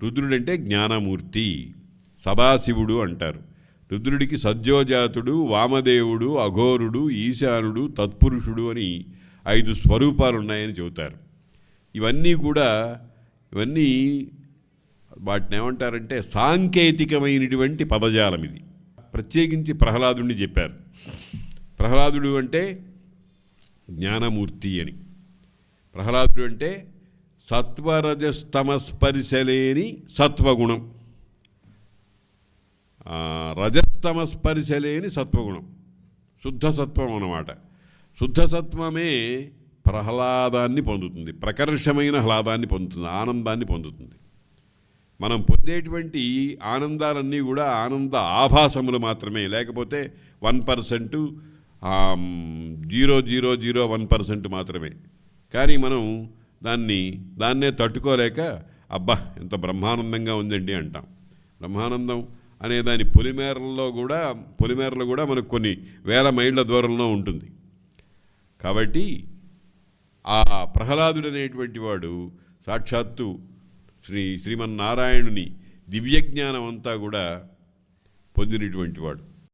రుద్రుడంటే జ్ఞానమూర్తి, సదాశివుడు అంటారు. రుద్రుడికి సద్యోజాతుడు, వామదేవుడు, అఘోరుడు, ఈశానుడు, తత్పురుషుడు అని 5 స్వరూపాలు ఉన్నాయని చెబుతారు. ఇవన్నీ వాటిని ఏమంటారంటే సాంకేతికమైనటువంటి పదజాలం. ఇది ప్రత్యేకించి ప్రహ్లాదుడిని చెప్పారు. ప్రహ్లాదుడు అంటే జ్ఞానమూర్తి అని. ప్రహ్లాదుడు అంటే సత్వరజస్తమస్పరిశలేని సత్వగుణం, రజస్తమస్పరిశలేని సత్వగుణం, శుద్ధ సత్వం అన్నమాట. శుద్ధ సత్వమే ప్రహ్లాదాన్ని పొందుతుంది, ప్రకర్షమైన ఆహ్లాదాన్ని పొందుతుంది, ఆనందాన్ని పొందుతుంది. మనం పొందేటువంటి ఆనందాలన్నీ కూడా ఆనంద ఆభాసములు మాత్రమే, లేకపోతే 1%, 0.001% మాత్రమే. కానీ మనం దాన్నే తట్టుకోలేక అబ్బా ఎంత బ్రహ్మానందంగా ఉందండి అంటాం. బ్రహ్మానందం అనే దాని పొలిమేరలో కూడా మనకు కొన్ని వేల మైళ్ళ దూరంలో ఉంటుంది. కాబట్టి ఆ ప్రహ్లాదుడు అనేటువంటి వాడు సాక్షాత్తు శ్రీమన్నారాయణుని దివ్యజ్ఞానం అంతా కూడా పొందినటువంటి వాడు.